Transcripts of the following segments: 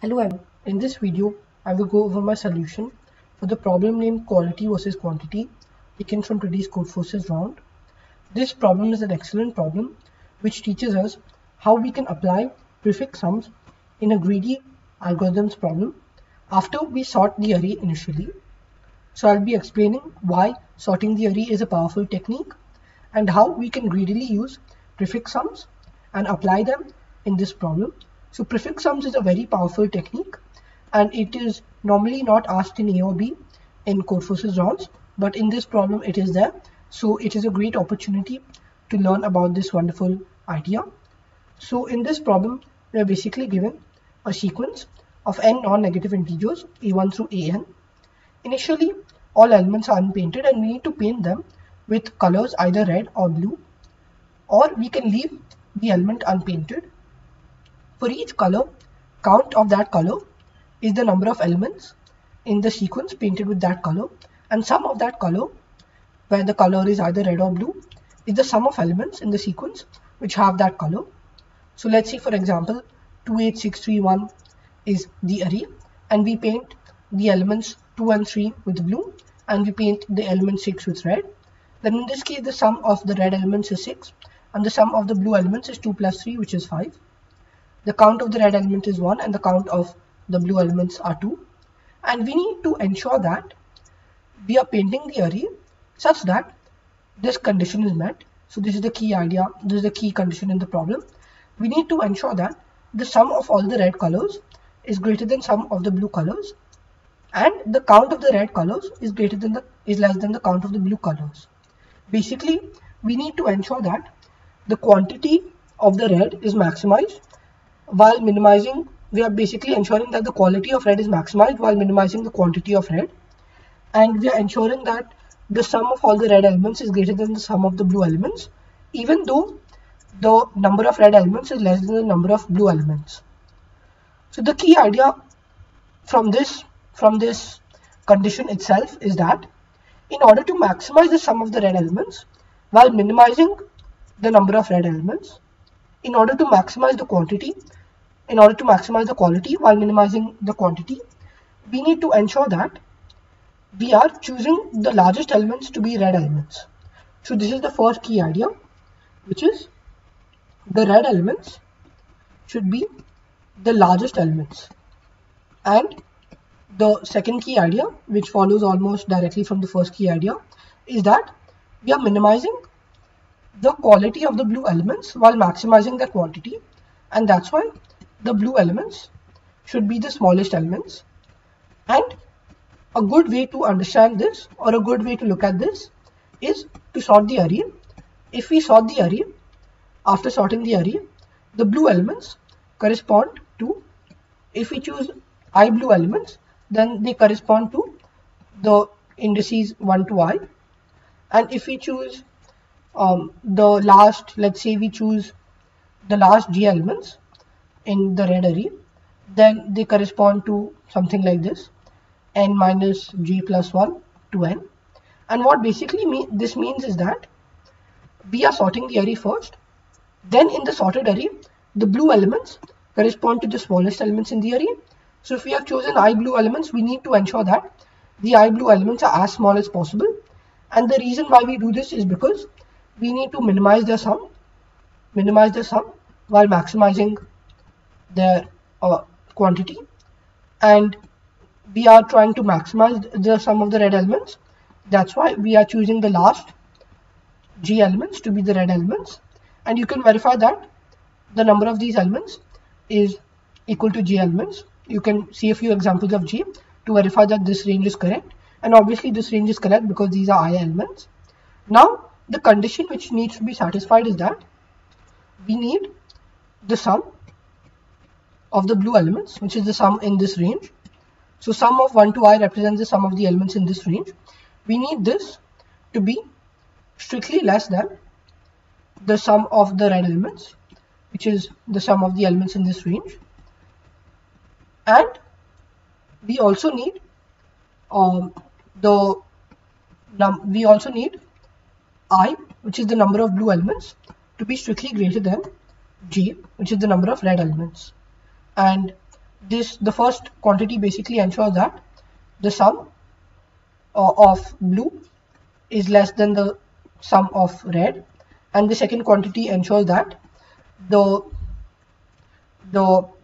Hello everyone, in this video I will go over my solution for the problem named quality versus quantity taken from today's Codeforces round. This problem is an excellent problem which teaches us how we can apply prefix sums in a greedy algorithms problem after we sort the array initially. So I'll be explaining why sorting the array is a powerful technique and how we can greedily use prefix sums and apply them in this problem. So prefix sums is a very powerful technique and it is normally not asked in A or B in Codeforces rounds, but in this problem it is there. So it is a great opportunity to learn about this wonderful idea. So in this problem we are basically given a sequence of n non-negative integers a1 through an. Initially all elements are unpainted and we need to paint them with colors either red or blue, or we can leave the element unpainted. For each color, count of that color is the number of elements in the sequence painted with that color, and sum of that color, where the color is either red or blue, is the sum of elements in the sequence which have that color. So let's say for example 28631 is the array and we paint the elements 2 and 3 with blue and we paint the element 6 with red. Then in this case the sum of the red elements is 6 and the sum of the blue elements is 2 plus 3, which is 5. The count of the red element is 1 and the count of the blue elements are 2. And we need to ensure that we are painting the array such that this condition is met. So this is the key idea, this is the key condition in the problem. We need to ensure that the sum of all the red colors is greater than sum of the blue colors, and the count of the red colors is less than the count of the blue colors. Basically, we need to ensure that the quantity of the red is maximized while minimizing. We are basically ensuring that the quality of red is maximized while minimizing the quantity of red, and we are ensuring that the sum of all the red elements is greater than the sum of the blue elements, even though the number of red elements is less than the number of blue elements. So the key idea from this condition itself is that in order to maximize the sum of the red elements while minimizing the number of red elements, in order to maximize the quantity, in order to maximize the quality while minimizing the quantity, we need to ensure that we are choosing the largest elements to be red elements. So this is the first key idea, which is the red elements should be the largest elements. And the second key idea, which follows almost directly from the first key idea, is that we are minimizing the quality of the blue elements while maximizing the quantity, and that's why the blue elements should be the smallest elements. And a good way to understand this, or a good way to look at this, is to sort the array. If we sort the array, after sorting the array, the blue elements correspond to, if we choose I blue elements, then they correspond to the indices 1 to I, and if we choose let's say we choose the last G elements in the red array, then they correspond to something like this, n minus G plus 1 to n. And what basically this means is that we are sorting the array first, then in the sorted array the blue elements correspond to the smallest elements in the array. So if we have chosen I blue elements, we need to ensure that the I blue elements are as small as possible, and the reason why we do this is because we need to minimize their sum while maximizing their quantity, and we are trying to maximize the sum of the red elements. That's why we are choosing the last G elements to be the red elements, and you can verify that the number of these elements is equal to G elements. You can see a few examples of G to verify that this range is correct, and obviously this range is correct because these are I elements. Now the condition which needs to be satisfied is that we need the sum of the blue elements, which is the sum in this range. So sum of 1 to I represents the sum of the elements in this range. We need this to be strictly less than the sum of the red elements, which is the sum of the elements in this range. And we also need I, which is the number of blue elements, to be strictly greater than G, which is the number of red elements. And the first quantity basically ensures that the sum of blue is less than the sum of red, and the second quantity ensures that the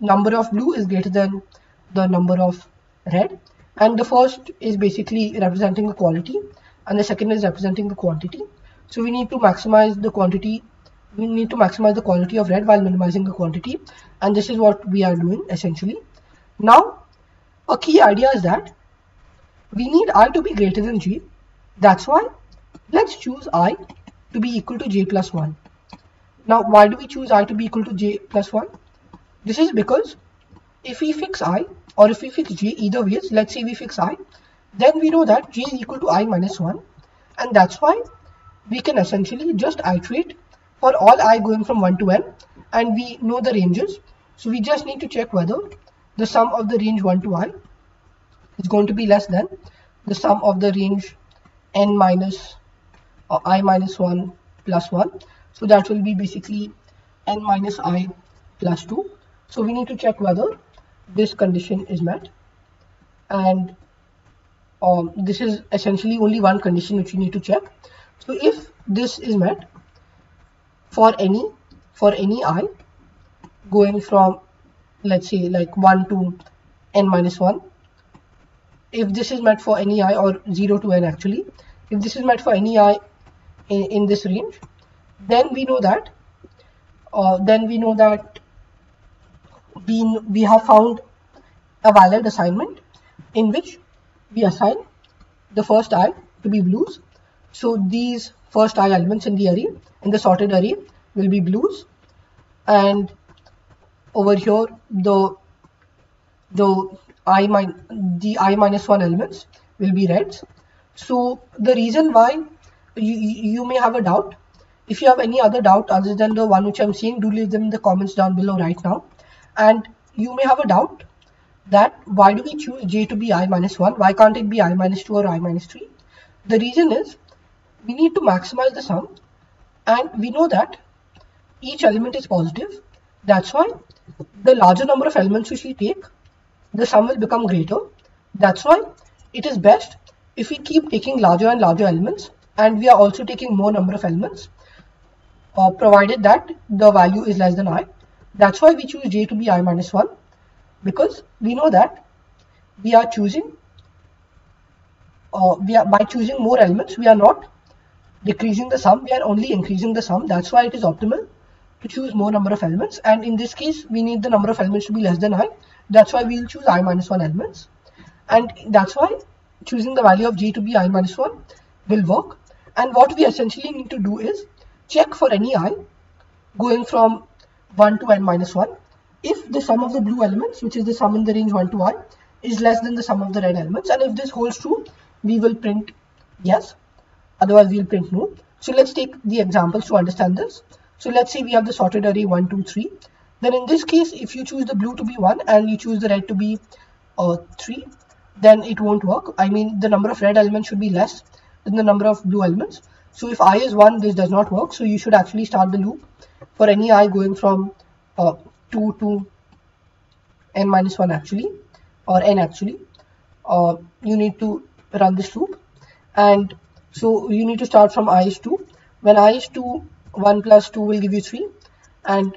number of blue is greater than the number of red, and the first is basically representing the quality and the second is representing the quantity. So we need to maximize the quantity, we need to maximize the quality of red while minimizing the quantity, and this is what we are doing essentially. Now a key idea is that we need I to be greater than j. That's why let's choose I to be equal to j plus 1. Now why do we choose I to be equal to j plus 1? This is because if we fix I or if we fix j, either ways, let's say we fix I, then we know that j is equal to I minus 1, and that's why we can essentially just iterate for all I going from 1 to n, and we know the ranges. So we just need to check whether the sum of the range 1 to I is going to be less than the sum of the range n minus I minus 1 plus 1. So that will be basically n minus I plus 2. So we need to check whether this condition is met, and this is essentially only one condition which you need to check. So if this is met for any I going from, let's say, like 1 to n minus 1, if this is met for any I, or 0 to n actually, if this is met for any I in this range, then we know that we have found a valid assignment in which we assign the first I to be blues. So these first I elements in the array, in the sorted array, will be blues, and over here the I minus 1 elements will be reds. So the reason why you may have a doubt, if you have any other doubt other than the one which I'm saying, do leave them in the comments down below right now. And you may have a doubt that why do we choose j to be I minus 1, why can't it be I minus 2 or I minus 3? The reason is we need to maximize the sum, and we know that each element is positive. That's why the larger number of elements which we take, the sum will become greater. That's why it is best if we keep taking larger and larger elements, and we are also taking more number of elements, provided that the value is less than I. That's why we choose j to be I minus 1, because we know that we are choosing, by choosing more elements, we are not decreasing the sum, we are only increasing the sum. That's why it is optimal to choose more number of elements, and in this case we need the number of elements to be less than I. That's why we will choose I minus 1 elements, and that's why choosing the value of j to be I minus 1 will work. And what we essentially need to do is check for any I going from 1 to n minus 1 if the sum of the blue elements, which is the sum in the range 1 to I, is less than the sum of the red elements, and if this holds true, we will print yes, otherwise we will print no. So let's take the examples to understand this. So let's say we have the sorted array 1, 2, 3. Then in this case, if you choose the blue to be 1 and you choose the red to be 3, then it won't work. I mean, the number of red elements should be less than the number of blue elements. So if I is 1, this does not work. So you should actually start the loop for any I going from 2 to n minus 1 actually, or n actually. You need to run this loop, and so you need to start from I is 2. When I is 2, 1 plus 2 will give you 3, and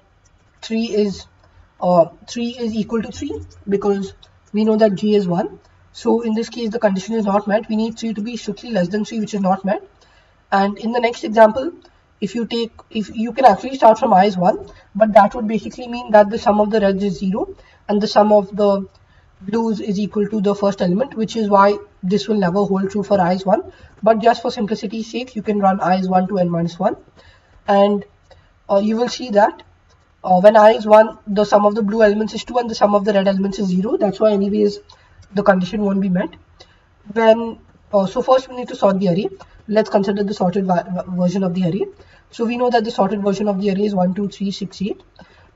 3 is equal to 3 because we know that j is 1. So in this case the condition is not met. We need 3 to be strictly less than 3, which is not met. And in the next example, if you can actually start from I is 1, but that would basically mean that the sum of the reds is 0 and the sum of the blues is equal to the first element, which is why this will never hold true for I is 1. But just for simplicity's sake, you can run I is 1 to n minus 1, and you will see that when I is 1, the sum of the blue elements is 2 and the sum of the red elements is 0. That's why anyways the condition won't be met. When so first we need to sort the array. Let's consider the sorted version of the array. So we know that the sorted version of the array is 1, 2, 3, 6, 8.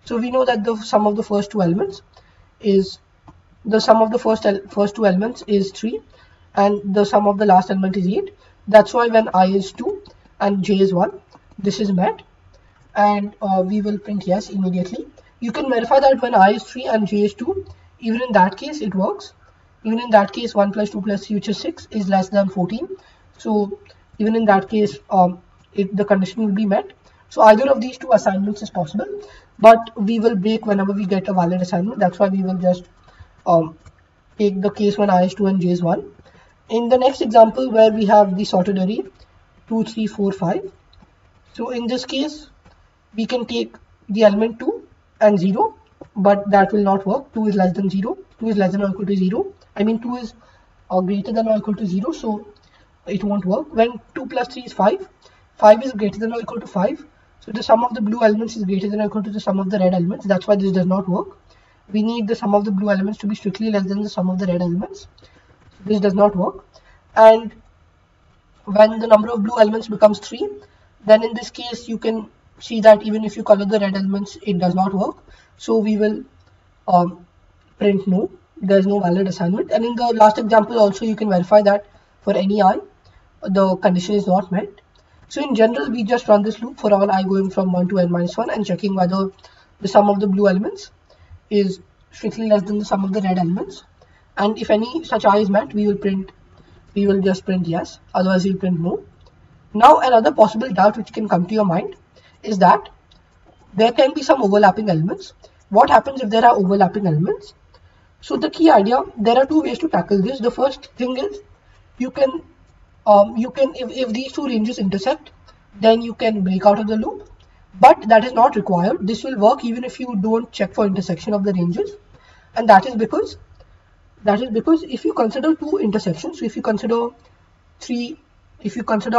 So we know that the sum of the first two elements is first two elements is 3, and the sum of the last element is 8. That's why when I is 2 and j is 1, this is met, and we will print yes immediately. You can verify that when I is 3 and j is 2, even in that case it works. Even in that case 1 plus 2 plus 3, which is 6, is less than 14. So even in that case the condition will be met. So either of these two assignments is possible, but we will break whenever we get a valid assignment. That's why we will just take the case when I is 2 and j is 1. In the next example where we have the sorted array 2, 3, 4, 5. So in this case we can take the element 2 and 0, but that will not work. 2 is less than 0. 2 is less than or equal to 0. I mean 2 is greater than or equal to 0, so it won't work. When 2 plus 3 is 5, 5 is greater than or equal to 5. So the sum of the blue elements is greater than or equal to the sum of the red elements. That's why this does not work. We need the sum of the blue elements to be strictly less than the sum of the red elements. This does not work. And when the number of blue elements becomes 3, then in this case you can see that even if you color the red elements, it does not work. So we will print no, there is no valid assignment. And in the last example also you can verify that for any I, the condition is not met. So in general, we just run this loop for all I going from 1 to n minus 1 and checking whether the sum of the blue elements is strictly less than the sum of the red elements. And if any such I is met, we will just print yes, otherwise we'll print no. Now another possible doubt which can come to your mind is that there can be some overlapping elements. What happens if there are overlapping elements? So the key idea, there are two ways to tackle this. The first thing is you can if these two ranges intersect, then you can break out of the loop, but that is not required. This will work even if you don't check for intersection of the ranges, and that is because if you consider two intersections, so if you consider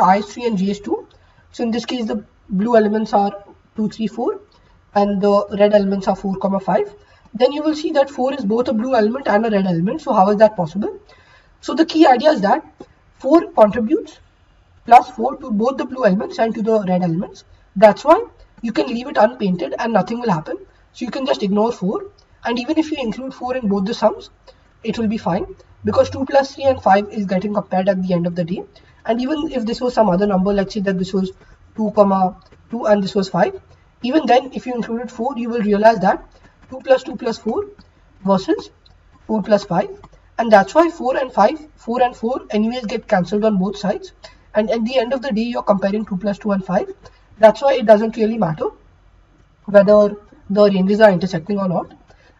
I is 3 and j is 2, so in this case the blue elements are 2, 3, 4 and the red elements are 4, 5, then you will see that 4 is both a blue element and a red element. So how is that possible? So the key idea is that 4 contributes plus 4 to both the blue elements and to the red elements. That's why you can leave it unpainted and nothing will happen. So you can just ignore 4, and even if you include 4 in both the sums, it will be fine, because 2 plus 3 and 5 is getting compared at the end of the day. And even if this was some other number, let's say that this was 2, 2 and this was 5, even then if you included 4, you will realize that 2 plus 4 versus 4 plus 5, and that's why 4 and 4 anyways get cancelled on both sides, and at the end of the day you're comparing 2 plus 2 and 5. That's why it doesn't really matter whether the ranges are intersecting or not.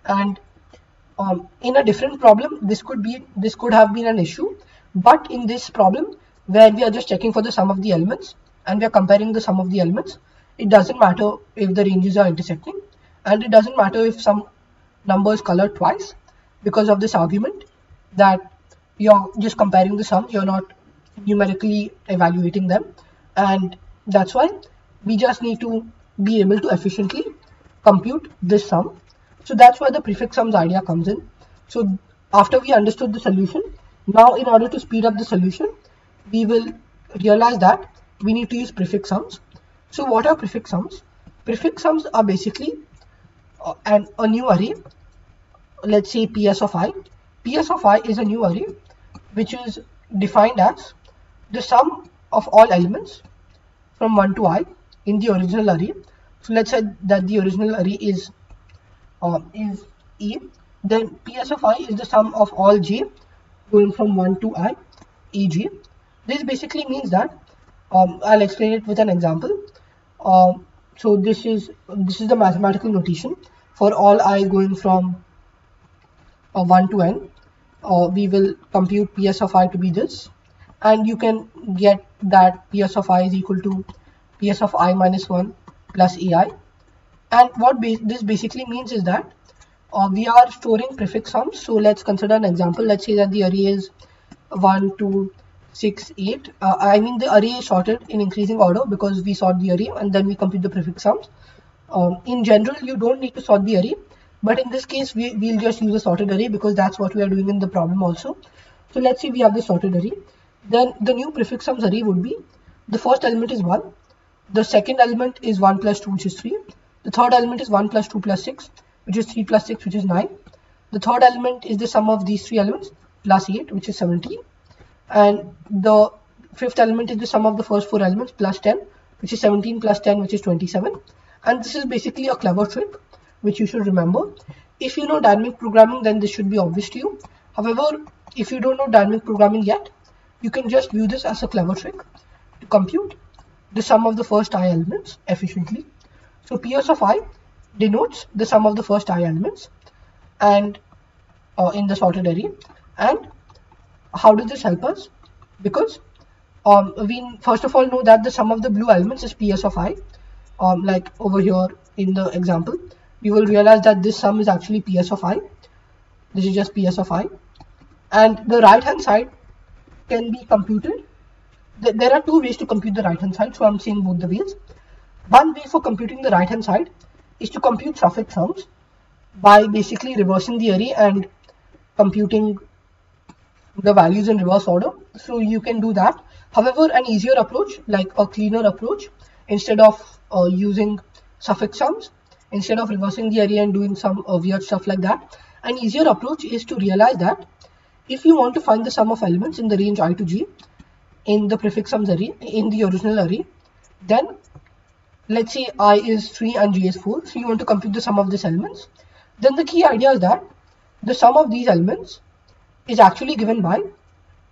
And in a different problem, this could have been an issue, but in this problem where we are just checking for the sum of the elements and we are comparing the sum of the elements, it doesn't matter if the ranges are intersecting, and it doesn't matter if some number is colored twice, because of this argument that you're just comparing the sums, you're not numerically evaluating them, and that's why we just need to be able to efficiently compute this sum. So that's where the prefix sums idea comes in. So after we understood the solution, now in order to speed up the solution, we will realize that we need to use prefix sums. So what are prefix sums? Prefix sums are basically a new array. Let's say PS of I. PS of I is a new array which is defined as the sum of all elements from 1 to I in the original array. So let's say that the original array is E, then PS of I is the sum of all j going from 1 to I, ej. This basically means that I'll explain it with an example. So this is the mathematical notation for all I going from 1 to n. We will compute PS of I to be this, and you can get that PS of I is equal to PS of I minus 1 plus AI. And what this basically means is that we are storing prefix sums. So let's consider an example. Let's say that the array is 1, 2, 6, 8. I mean the array is sorted in increasing order because we sort the array and then we compute the prefix sums. In general, you don't need to sort the array, but in this case we'll just use a sorted array because that's what we are doing in the problem also. So let's say we have the sorted array. Then the new prefix sums array would be, the first element is 1, the second element is 1 plus 2, which is 3, the third element is 1 plus 2 plus 6, which is 3 plus 6, which is 9, the third element is the sum of these 3 elements plus 8, which is 17, and the fifth element is the sum of the first 4 elements plus 10, which is 17 plus 10, which is 27. And this is basically a clever trick which you should remember. if you know dynamic programming, then this should be obvious to you. However, if you don't know dynamic programming yet, you can just view this as a clever trick to compute the sum of the first I elements efficiently. So PS of I denotes the sum of the first I elements and in the sorted array. And how does this help us? Because we first of all know that the sum of the blue elements is PS of I. Like over here in the example, we will realize that this sum is actually PS of I. This is just PS of I. And the right hand side can be computed. There are two ways to compute the right hand side, so I'm saying both the ways. One way for computing the right hand side is to compute suffix sums by basically reversing the array and computing the values in reverse order. So you can do that. However, an easier approach, like a cleaner approach, instead of using suffix sums, instead of reversing the array and doing some weird stuff like that, an easier approach is to realize that if you want to find the sum of elements in the range I to G in the prefix sums array, in the original array, then let's say I is 3 and J is 4, so you want to compute the sum of these elements. Then the key idea is that the sum of these elements is actually given by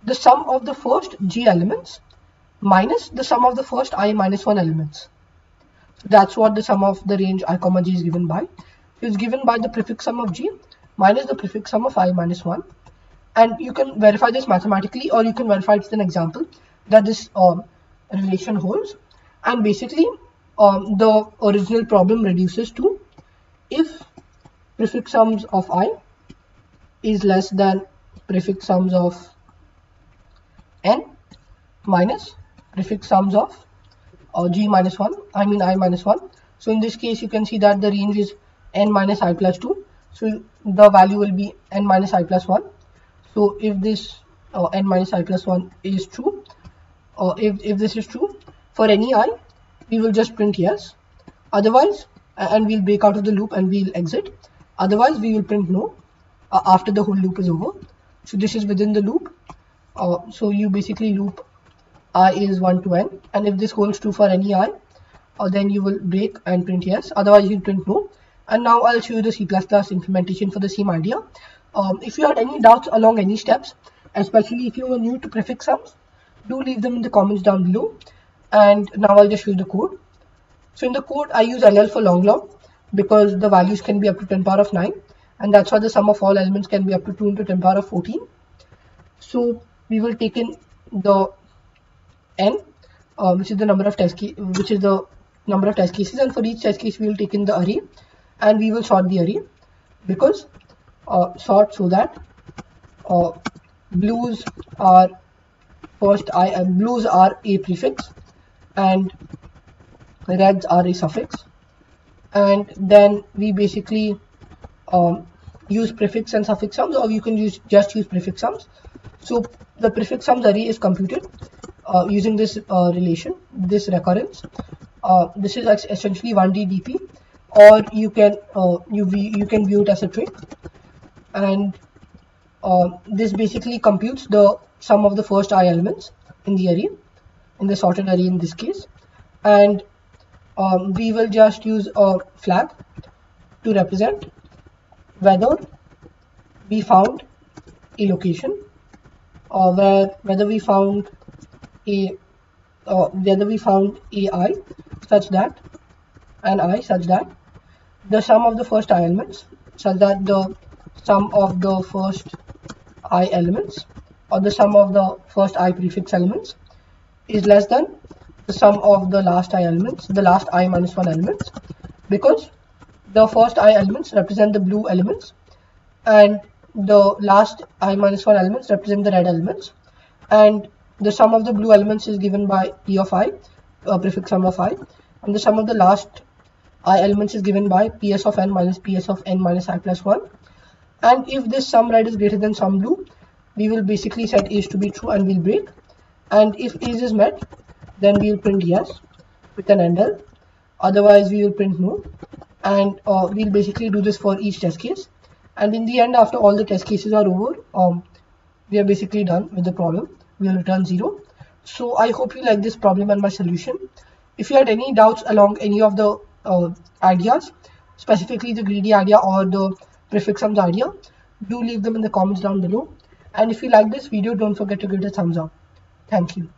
the sum of the first G elements minus the sum of the first I minus 1 elements. So that's what the sum of the range I comma G is given by. It's given by the prefix sum of G minus the prefix sum of I minus 1. And you can verify this mathematically, or you can verify it with an example that this relation holds. And basically the original problem reduces to if prefix sums of I is less than prefix sums of n minus prefix sums of G minus 1, I minus 1. So in this case you can see that the range is n minus I plus 2, so the value will be n minus I plus 1. So if this n minus I plus 1 is true, or if this is true for any I, we will just print yes. Otherwise, and we'll break out of the loop and we'll exit. Otherwise we will print no after the whole loop is over. So this is within the loop. So you basically loop I is 1 to n, and if this holds true for any I, then you will break and print yes. Otherwise you print no. And now I'll show you the C++ implementation for the same idea. If you had any doubts along any steps, especially if you were new to prefix sums, do leave them in the comments down below. And now I'll just show you the code. So in the code I use LL for long log because the values can be up to 10 power of 9, and that's why the sum of all elements can be up to 2 into 10 power of 14. So we will take in the n, which is the number of test cases, and for each test case we will take in the array, and we will sort the array because sort so that blues are first I, and blues are a prefix and reds are a suffix, and then we basically use prefix and suffix sums, or you can just use prefix sums. So the prefix sums array is computed using this relation, this recurrence. This is essentially 1D DP, or you can view it as a trick, and this basically computes the sum of the first I elements in the array, in the sorted array in this case. And we will just use a flag to represent whether we found a location, or whether we found a I such that the sum of the first I elements, such that the sum of the first I elements, or the sum of the first I prefix elements, is less than the sum of the last I elements, the last I minus 1 elements, because the first I elements represent the blue elements and the last I minus 1 elements represent the red elements, and the sum of the blue elements is given by P of I, prefix sum of I, and the sum of the last I elements is given by PS of n minus PS of n minus I plus 1. And if this sum red is greater than sum blue, we will basically set is to be true and we'll break. And if is met, then we will print yes with an endl. Otherwise we will print no, and we'll basically do this for each test case. And in the end, after all the test cases are over, we are basically done with the problem. We will return 0. So I hope you like this problem and my solution. If you had any doubts along any of the ideas, specifically the greedy idea or the prefix sums idea, do leave them in the comments down below. And if you like this video, don't forget to give it a thumbs up. Thank you.